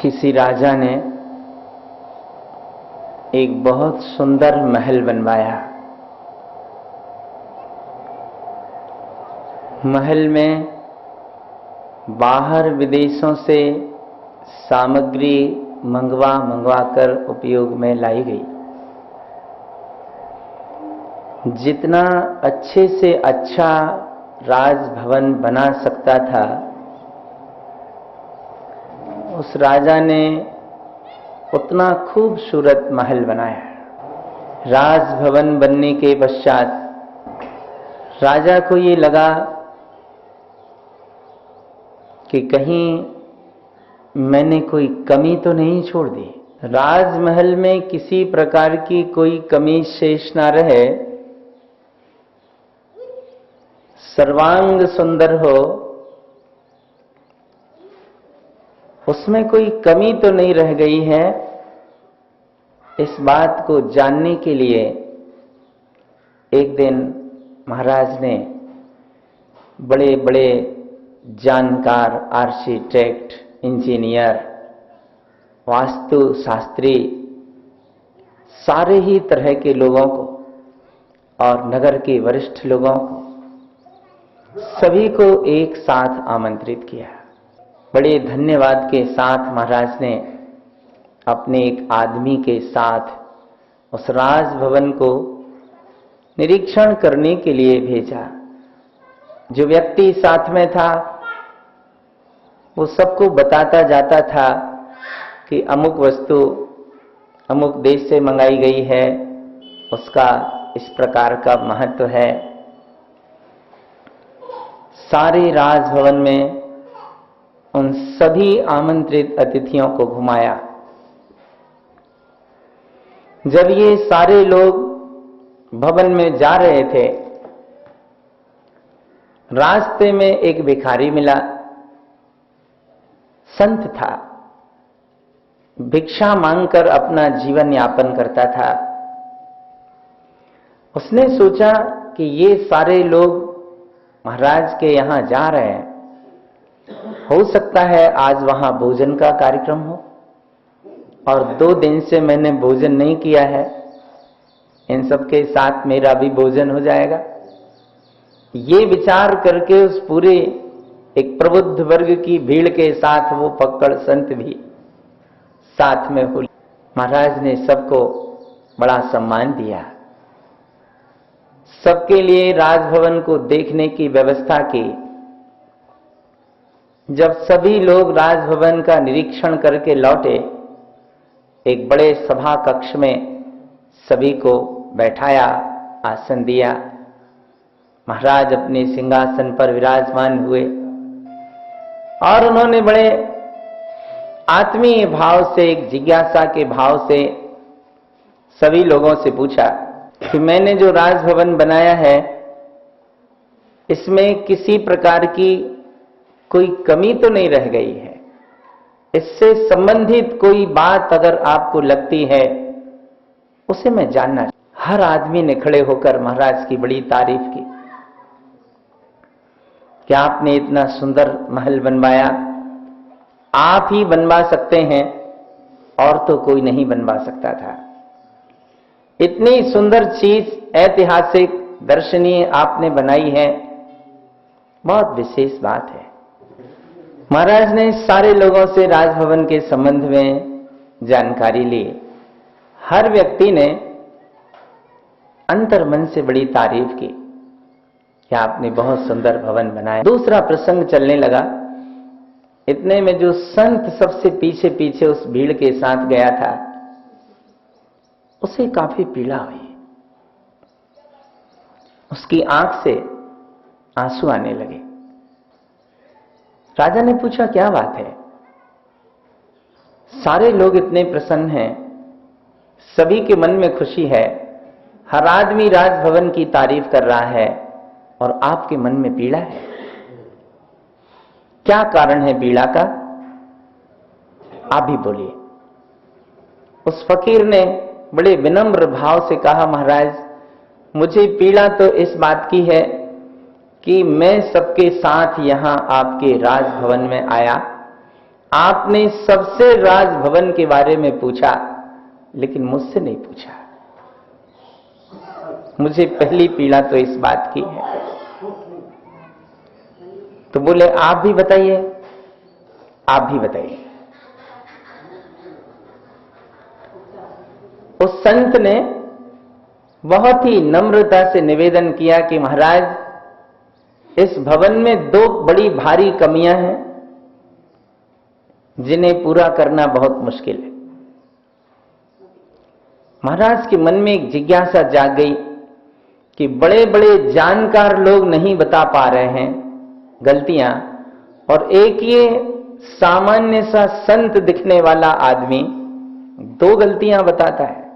किसी राजा ने एक बहुत सुंदर महल बनवाया। महल में बाहर विदेशों से सामग्री मंगवा कर उपयोग में लाई गई। जितना अच्छे से अच्छा राजभवन बना सकता था, उस राजा ने उतना खूबसूरत महल बनाया। राजभवन बनने के पश्चात राजा को ये लगा कि कहीं मैंने कोई कमी तो नहीं छोड़ दी। राजमहल में किसी प्रकार की कोई कमी शेष ना रहे, सर्वांग सुंदर हो, उसमें कोई कमी तो नहीं रह गई है। इस बात को जानने के लिए एक दिन महाराज ने बड़े बड़े जानकार आर्किटेक्ट, इंजीनियर, वास्तु शास्त्री, सारे ही तरह के लोगों को और नगर के वरिष्ठ लोगों को, सभी को एक साथ आमंत्रित किया। बड़े धन्यवाद के साथ महाराज ने अपने एक आदमी के साथ उस राजभवन को निरीक्षण करने के लिए भेजा। जो व्यक्ति साथ में था वो सबको बताता जाता था कि अमुक वस्तु अमुक देश से मंगाई गई है, उसका इस प्रकार का महत्व है। सारे राजभवन में उन सभी आमंत्रित अतिथियों को घुमाया। जब ये सारे लोग भवन में जा रहे थे, रास्ते में एक भिखारी मिला। संत था, भिक्षा मांगकर अपना जीवन यापन करता था। उसने सोचा कि ये सारे लोग महाराज के यहां जा रहे हैं, हो सकता है आज वहां भोजन का कार्यक्रम हो, और 2 दिन से मैंने भोजन नहीं किया है, इन सबके साथ मेरा भी भोजन हो जाएगा। ये विचार करके उस पूरे एक प्रबुद्ध वर्ग की भीड़ के साथ वो पक्कड़ संत भी साथ में हुए। महाराज ने सबको बड़ा सम्मान दिया, सबके लिए राजभवन को देखने की व्यवस्था की। जब सभी लोग राजभवन का निरीक्षण करके लौटे, एक बड़े सभा कक्ष में सभी को बैठाया, आसन दिया। महाराज अपने सिंहासन पर विराजमान हुए और उन्होंने बड़े आत्मीय भाव से, एक जिज्ञासा के भाव से सभी लोगों से पूछा कि मैंने जो राजभवन बनाया है, इसमें किसी प्रकार की कोई कमी तो नहीं रह गई है। इससे संबंधित कोई बात अगर आपको लगती है, उसे मैं जानना चाहता। हर आदमी ने खड़े होकर महाराज की बड़ी तारीफ की कि आपने इतना सुंदर महल बनवाया, आप ही बनवा सकते हैं, और तो कोई नहीं बनवा सकता था। इतनी सुंदर चीज, ऐतिहासिक, दर्शनीय आपने बनाई है, बहुत विशेष बात है। महाराज ने सारे लोगों से राजभवन के संबंध में जानकारी ली। हर व्यक्ति ने अंतर्मन से बड़ी तारीफ की कि आपने बहुत सुंदर भवन बनाया। दूसरा प्रसंग चलने लगा। इतने में जो संत सबसे पीछे पीछे उस भीड़ के साथ गया था, उसे काफी पीड़ा हुई। उसकी आंख से आंसू आने लगे। राजा ने पूछा, क्या बात है? सारे लोग इतने प्रसन्न हैं, सभी के मन में खुशी है, हर आदमी राजभवन की तारीफ कर रहा है, और आपके मन में पीड़ा है। क्या कारण है पीड़ा का? आप भी बोलिए। उस फकीर ने बड़े विनम्र भाव से कहा, महाराज, मुझे पीड़ा तो इस बात की है कि मैं सबके साथ यहां आपके राजभवन में आया आपने सबसे राजभवन के बारे में पूछा, लेकिन मुझसे नहीं पूछा। मुझे पहली पीड़ा तो इस बात की है। तो बोले आप भी बताइए, आप भी बताइए। उस संत ने बहुत ही नम्रता से निवेदन किया कि महाराज, इस भवन में 2 बड़ी भारी कमियां हैं जिन्हें पूरा करना बहुत मुश्किल है। महाराज के मन में एक जिज्ञासा जाग गई कि बड़े बड़े जानकार लोग नहीं बता पा रहे हैं गलतियां, और एक ये सामान्य सा संत दिखने वाला आदमी 2 गलतियां बताता है।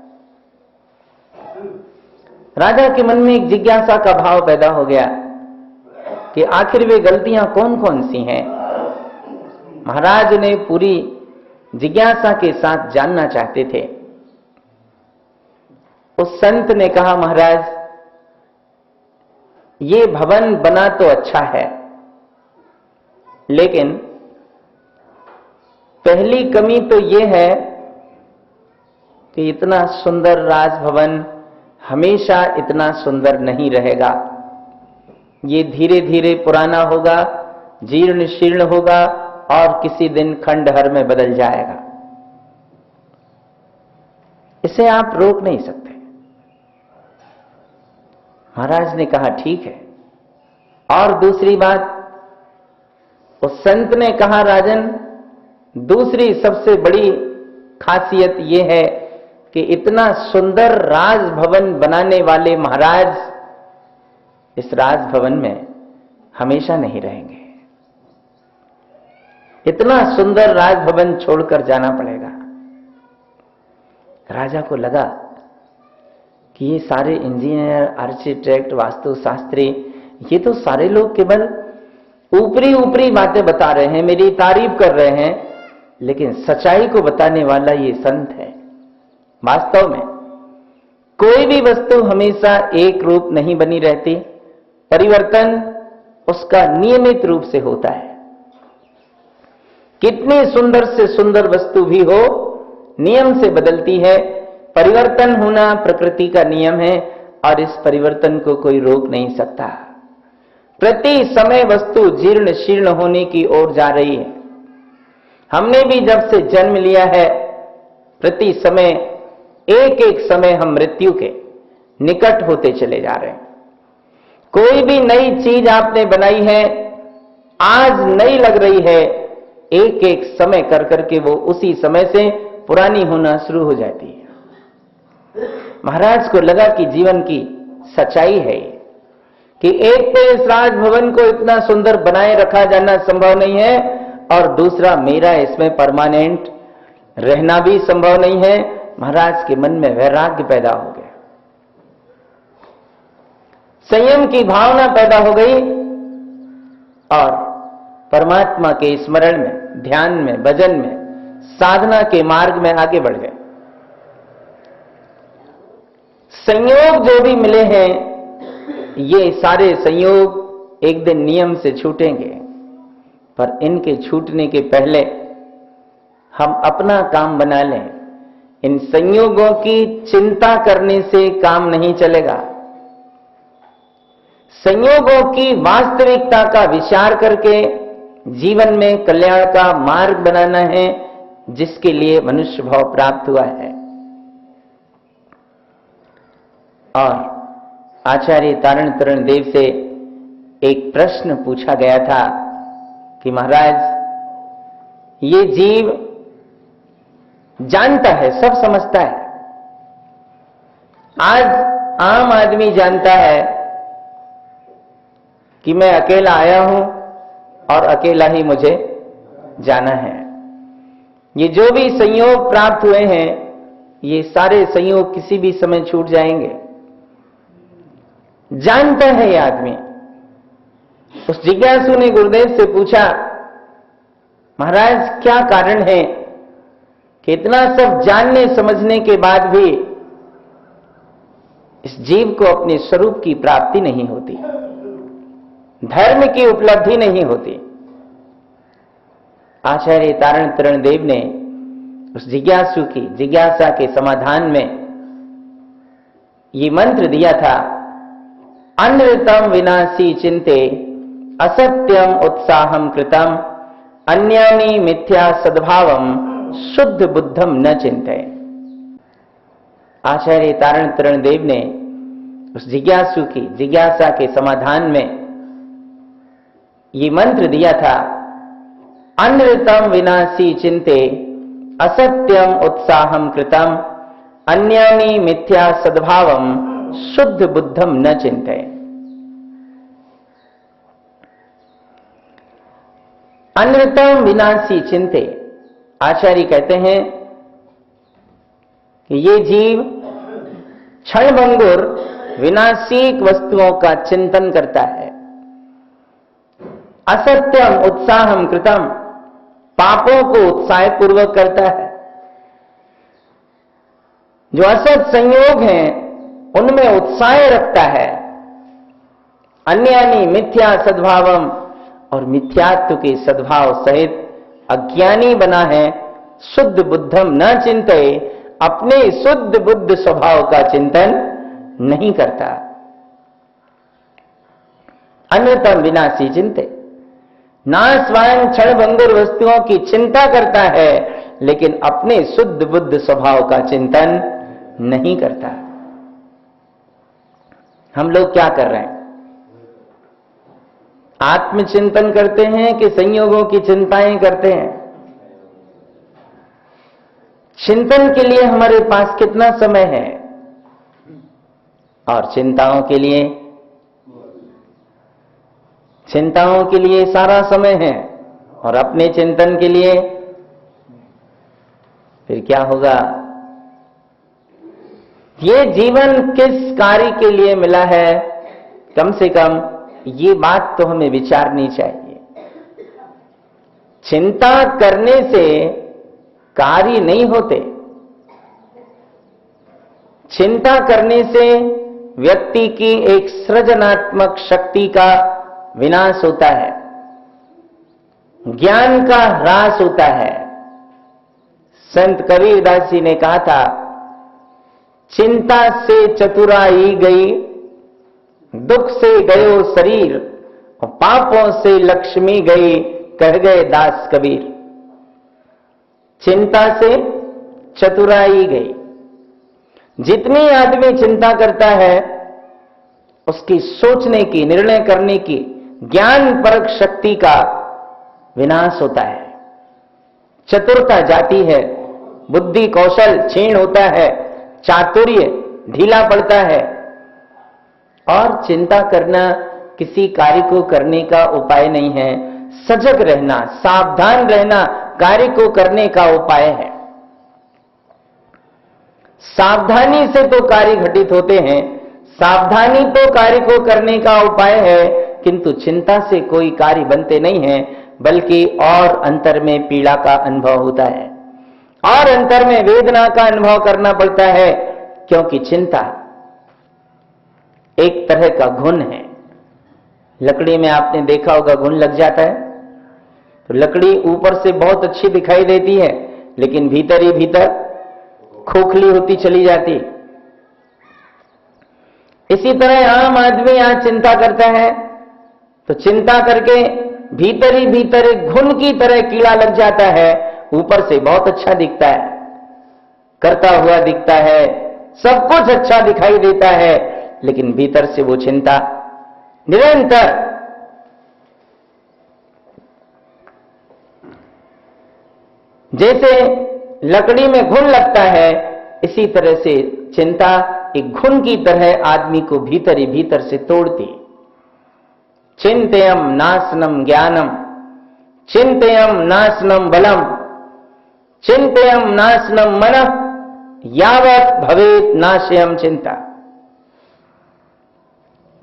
राजा के मन में एक जिज्ञासा का भाव पैदा हो गया कि आखिर वे गलतियां कौन कौन सी हैं। महाराज ने पूरी जिज्ञासा के साथ जानना चाहते थे। उस संत ने कहा, महाराज, ये भवन बना तो अच्छा है, लेकिन पहली कमी तो ये है कि इतना सुंदर राजभवन हमेशा इतना सुंदर नहीं रहेगा। ये धीरे धीरे पुराना होगा, जीर्ण शीर्ण होगा और किसी दिन खंडहर में बदल जाएगा। इसे आप रोक नहीं सकते। महाराज ने कहा, ठीक है। और दूसरी बात, उस संत ने कहा, राजन, दूसरी सबसे बड़ी खासियत यह है कि इतना सुंदर राजभवन बनाने वाले महाराज इस राजभवन में हमेशा नहीं रहेंगे। इतना सुंदर राजभवन छोड़कर जाना पड़ेगा। राजा को लगा कि ये सारे इंजीनियर, आर्किटेक्ट, वास्तुशास्त्री, ये तो सारे लोग केवल ऊपरी ऊपरी बातें बता रहे हैं, मेरी तारीफ कर रहे हैं, लेकिन सच्चाई को बताने वाला ये संत है। वास्तव में कोई भी वस्तु हमेशा एक रूप नहीं बनी रहती, परिवर्तन उसका नियमित रूप से होता है। कितनी सुंदर से सुंदर वस्तु भी हो, नियम से बदलती है। परिवर्तन होना प्रकृति का नियम है और इस परिवर्तन को कोई रोक नहीं सकता। प्रति समय वस्तु जीर्ण शीर्ण होने की ओर जा रही है। हमने भी जब से जन्म लिया है, प्रति समय एक एक समय हम मृत्यु के निकट होते चले जा रहे हैं। कोई भी नई चीज आपने बनाई है, आज नई लग रही है, एक एक समय कर करके वो उसी समय से पुरानी होना शुरू हो जाती है। महाराज को लगा कि जीवन की सच्चाई है कि एक तो इस राजभवन को इतना सुंदर बनाए रखा जाना संभव नहीं है, और दूसरा मेरा इसमें परमानेंट रहना भी संभव नहीं है। महाराज के मन में वैराग्य पैदा हो गया, संयम की भावना पैदा हो गई और परमात्मा के स्मरण में, ध्यान में, भजन में, साधना के मार्ग में आगे बढ़ गए। संयोग जो भी मिले हैं, ये सारे संयोग एक दिन नियम से छूटेंगे, पर इनके छूटने के पहले हम अपना काम बना लें। इन संयोगों की चिंता करने से काम नहीं चलेगा। संयोगों की वास्तविकता का विचार करके जीवन में कल्याण का मार्ग बनाना है, जिसके लिए मनुष्य भाव प्राप्त हुआ है। और आचार्य तारण तरण देव से एक प्रश्न पूछा गया था कि महाराज, ये जीव जानता है, सब समझता है। आज आम आदमी जानता है कि मैं अकेला आया हूं और अकेला ही मुझे जाना है। ये जो भी संयोग प्राप्त हुए हैं, ये सारे संयोग किसी भी समय छूट जाएंगे। जानता है ये आदमी। उस जिज्ञासु ने गुरुदेव से पूछा, महाराज, क्या कारण है कि इतना सब जानने समझने के बाद भी इस जीव को अपने स्वरूप की प्राप्ति नहीं होती, धर्म की उपलब्धि नहीं होती? आचार्य तारण तरण देव ने उस जिज्ञासु की जिज्ञासा के समाधान में ये मंत्र दिया था, अनृतम विनाशी चिंते असत्यम उत्साहम कृतम अन्यानि मिथ्या सद्भावम शुद्ध बुद्धम न चिंते। आचार्य तारण तरण देव ने उस जिज्ञासु की जिज्ञासा के समाधान में ये मंत्र दिया था, अनृतम विनाशी चिंते असत्यम उत्साहम कृतम अन्यानि मिथ्या सद्भावम शुद्ध बुद्धम न चिंते। अनृतम विनाशी चिंते, आचार्य कहते हैं कि ये जीव क्षणभंगुर विनाशीक वस्तुओं का चिंतन करता है। असत्यम उत्साहम कृतम, पापों को उत्साहपूर्वक करता है। जो असत संयोग हैं उनमें उत्साह रखता है। अन्यानि मिथ्या सद्भावम, और मिथ्यात्व के सद्भाव सहित अज्ञानी बना है। शुद्ध बुद्धम न चिंते, अपने शुद्ध बुद्ध स्वभाव का चिंतन नहीं करता। अनृतम विनाशी चिंते, ना स्वयं क्षणभंगुर वस्तुओं की चिंता करता है, लेकिन अपने शुद्ध बुद्ध स्वभाव का चिंतन नहीं करता। हम लोग क्या कर रहे हैं? आत्मचिंतन करते हैं कि संयोगों की चिंताएं करते हैं? चिंतन के लिए हमारे पास कितना समय है और चिंताओं के लिए सारा समय है, और अपने चिंतन के लिए फिर क्या होगा? ये जीवन किस कार्य के लिए मिला है, कम से कम ये बात तो हमें विचारनी चाहिए। चिंता करने से कार्य नहीं होते। चिंता करने से व्यक्ति की एक सृजनात्मक शक्ति का विनाश होता है, ज्ञान का ह्रास होता है। संत कबीरदास जी ने कहा था, चिंता से चतुराई गई, दुख से गयो शरीर, और पापों से लक्ष्मी गई, कह गए दास कबीर। चिंता से चतुराई गई। जितनी आदमी चिंता करता है उसकी सोचने की, निर्णय करने की ज्ञान परक शक्ति का विनाश होता है, चतुरता जाती है, बुद्धि कौशल क्षीण होता है, चातुर्य ढीला पड़ता है। और चिंता करना किसी कार्य को करने का उपाय नहीं है। सजग रहना, सावधान रहना कार्य को करने का उपाय है। सावधानी से तो कार्य घटित होते हैं, सावधानी तो कार्य को करने का उपाय है, किंतु चिंता से कोई कार्य बनते नहीं है, बल्कि और अंतर में पीड़ा का अनुभव होता है, और अंतर में वेदना का अनुभव करना पड़ता है, क्योंकि चिंता एक तरह का घुन है। लकड़ी में आपने देखा होगा घुन लग जाता है, तो लकड़ी ऊपर से बहुत अच्छी दिखाई देती है, लेकिन भीतर ही भीतर खोखली होती चली जाती। इसी तरह आम आदमी आज चिंता करता है, तो चिंता करके भीतर ही भीतर एक घुन की तरह कीड़ा लग जाता है। ऊपर से बहुत अच्छा दिखता है, करता हुआ दिखता है, सब कुछ अच्छा दिखाई देता है, लेकिन भीतर से वो चिंता निरंतर जैसे लकड़ी में घुन लगता है, इसी तरह से चिंता एक घुन की तरह आदमी को भीतर ही भीतर से तोड़ती। चिंतयम नाशनम ज्ञानम, चिंतयम नाशनम बलम, चिंतयम नाशनम मनः, यावत भवेत नाशयम चिंता।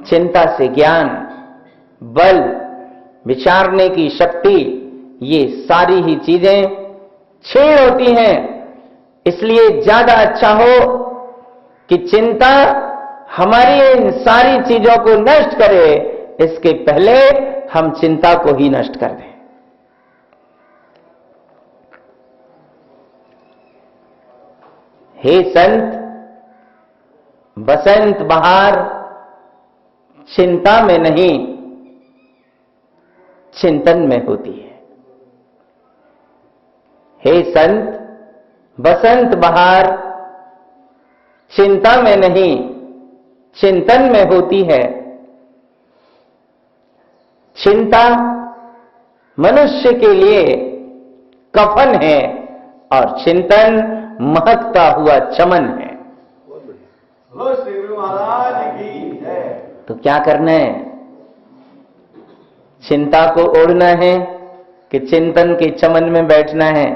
चिंता से ज्ञान, बल, विचारने की शक्ति, ये सारी ही चीजें क्षीण होती हैं। इसलिए ज्यादा अच्छा हो कि चिंता हमारी इन सारी चीजों को नष्ट करे, इसके पहले हम चिंता को ही नष्ट कर दें। हे संत, बसंत बहार चिंता में नहीं, चिंतन में होती है। हे संत, बसंत बहार चिंता में नहीं, चिंतन में होती है। चिंता मनुष्य के लिए कफन है और चिंतन महकता हुआ चमन है। तो क्या करना है? चिंता को ओढ़ना है कि चिंतन के चमन में बैठना है?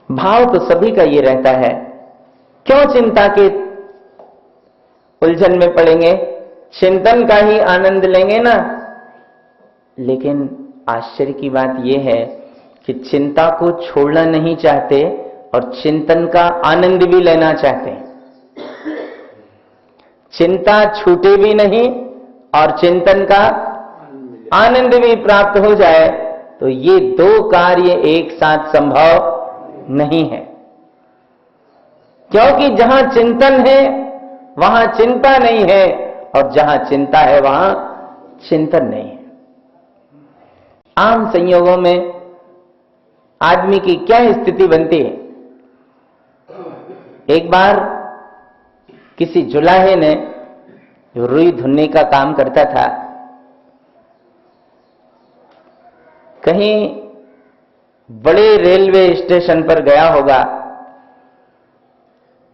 भाव तो सभी का ये रहता है, क्यों चिंता के उलझन में पड़ेंगे, चिंतन का ही आनंद लेंगे ना। लेकिन आश्चर्य की बात यह है कि चिंता को छोड़ना नहीं चाहते और चिंतन का आनंद भी लेना चाहते हैं। चिंता छूटे भी नहीं और चिंतन का आनंद भी प्राप्त हो जाए, तो ये दो कार्य एक साथ संभव नहीं है। क्योंकि जहां चिंतन है वहां चिंता नहीं है और जहां चिंता है वहां चिंतन नहीं है। आम संयोगों में आदमी की क्या स्थिति बनती है? एक बार किसी जुलाहे ने, जो रुई धुनने का काम करता था, कहीं बड़े रेलवे स्टेशन पर गया होगा।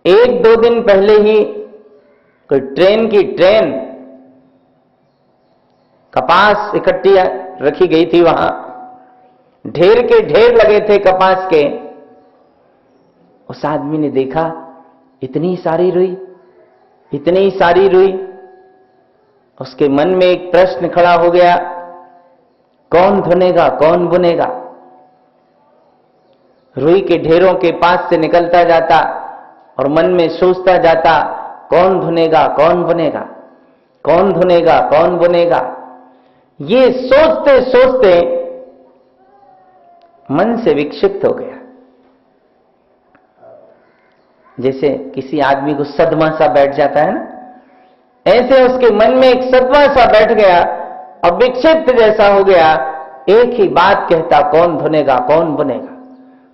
एक दो दिन पहले ही कोई ट्रेन की ट्रेन कपास इकट्ठी रखी गई थी, वहां ढेर के ढेर लगे थे कपास के। उस आदमी ने देखा इतनी सारी रुई, इतनी सारी रुई। उसके मन में एक प्रश्न खड़ा हो गया, कौन धुनेगा, कौन बुनेगा? रुई के ढेरों के पास से निकलता जाता और मन में सोचता जाता, कौन धुनेगा, कौन बुनेगा, कौन धुनेगा, कौन बुनेगा। ये सोचते सोचते मन से विक्षिप्त हो गया। जैसे किसी आदमी को सदमा सा बैठ जाता है ना, ऐसे उसके मन में एक सदमा सा बैठ गया और विक्षिप्त जैसा हो गया। एक ही बात कहता, कौन धुनेगा, कौन बुनेगा,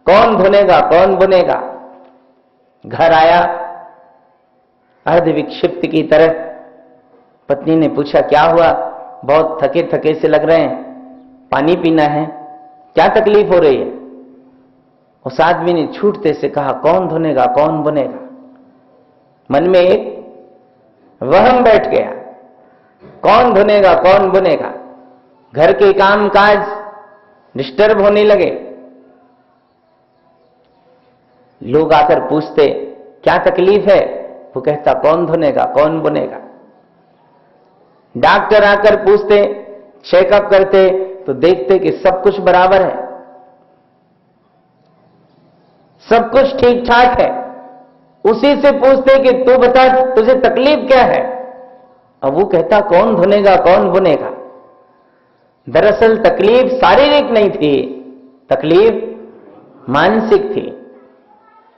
कौन धुनेगा, कौन बुनेगा। घर आया अर्ध विक्षिप्त की तरह। पत्नी ने पूछा, क्या हुआ? बहुत थके थके से लग रहे हैं, पानी पीना है, क्या तकलीफ हो रही है? उस आदमी ने छूटते से कहा, कौन धुनेगा, कौन बुनेगा। मन में एक वहम बैठ गया, कौन धुनेगा, कौन बुनेगा। घर के काम काज डिस्टर्ब होने लगे। लोग आकर पूछते, क्या तकलीफ है? वो कहता, कौन धुनेगा, कौन बुनेगा। डॉक्टर आकर पूछते, चेकअप करते, तो देखते कि सब कुछ बराबर है, सब कुछ ठीक ठाक है। उसी से पूछते कि तू बता, तुझे तकलीफ क्या है? अब वो कहता, कौन धुनेगा, कौन बुनेगा। दरअसल तकलीफ शारीरिक नहीं थी, तकलीफ मानसिक थी।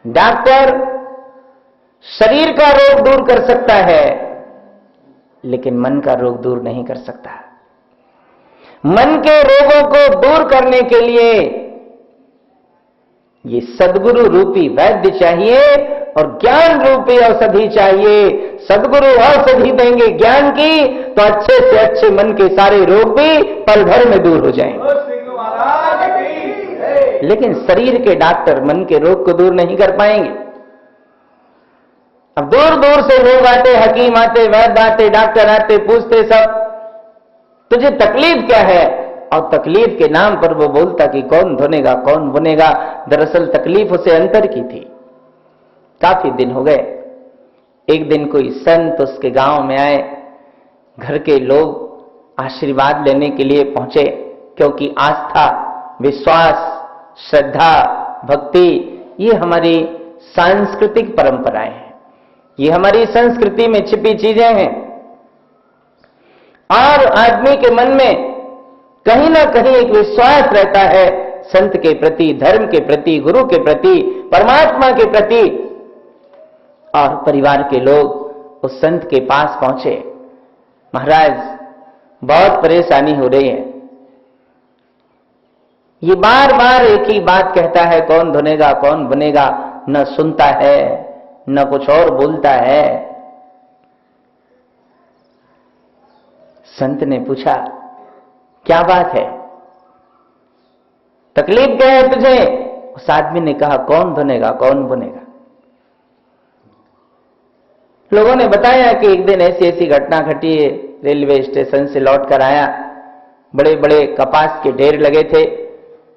डॉक्टर शरीर का रोग दूर कर सकता है, लेकिन मन का रोग दूर नहीं कर सकता। मन के रोगों को दूर करने के लिए ये सद्गुरु रूपी वैद्य चाहिए और ज्ञान रूपी औषधि चाहिए। सद्गुरु औषधि देंगे ज्ञान की, तो अच्छे से अच्छे मन के सारे रोग भी पल भर में दूर हो जाएंगे। लेकिन शरीर के डॉक्टर मन के रोग को दूर नहीं कर पाएंगे। अब दूर दूर से लोग आते, हकीम आते, वैद्य आते, डॉक्टर आते, पूछते सब, तुझे तकलीफ क्या है? और तकलीफ के नाम पर वो बोलता कि कौन धुनेगा, कौन बुनेगा। दरअसल तकलीफ उसे अंतर की थी। काफी दिन हो गए। एक दिन कोई संत उसके गांव में आए। घर के लोग आशीर्वाद लेने के लिए पहुंचे, क्योंकि आस्था, विश्वास, श्रद्धा, भक्ति ये हमारी सांस्कृतिक परंपराएं हैं, ये हमारी संस्कृति में छिपी चीजें हैं। और आदमी के मन में कहीं ना कहीं एक विश्वास रहता है, संत के प्रति, धर्म के प्रति, गुरु के प्रति, परमात्मा के प्रति। और परिवार के लोग उस संत के पास पहुंचे, महाराज बहुत परेशानी हो रही है, ये बार बार एक ही बात कहता है, कौन धुनेगा कौन बनेगा, न सुनता है न कुछ और बोलता है। संत ने पूछा, क्या बात है, तकलीफ क्या है तुझे? उस आदमी ने कहा, कौन धुनेगा कौन बुनेगा। लोगों ने बताया कि एक दिन ऐसी ऐसी घटना घटी है, रेलवे स्टेशन से लौट कर आया, बड़े बड़े कपास के ढेर लगे थे,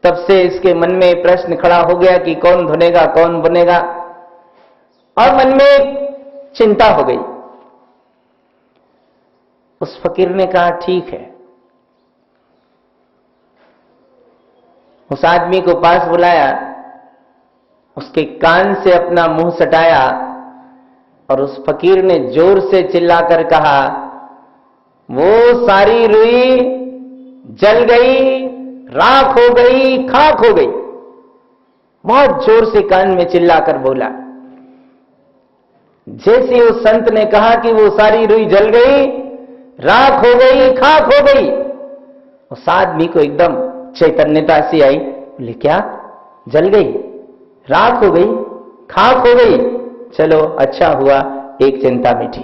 तब से इसके मन में प्रश्न खड़ा हो गया कि कौन धुनेगा कौन बुनेगा, और मन में चिंता हो गई। उस फकीर ने कहा, ठीक है। उस आदमी को पास बुलाया, उसके कान से अपना मुंह सटाया और उस फकीर ने जोर से चिल्लाकर कहा, वो सारी रुई जल गई, राख हो गई, खाक हो गई। बहुत जोर से कान में चिल्लाकर बोला। जैसे उस संत ने कहा कि वो सारी रुई जल गई, राख हो गई, खाक हो गई, उस आदमी को एकदम चैतन्यता सी आई। बोले, क्या जल गई, राख हो गई, खाक हो गई? चलो अच्छा हुआ, एक चिंता मिटी।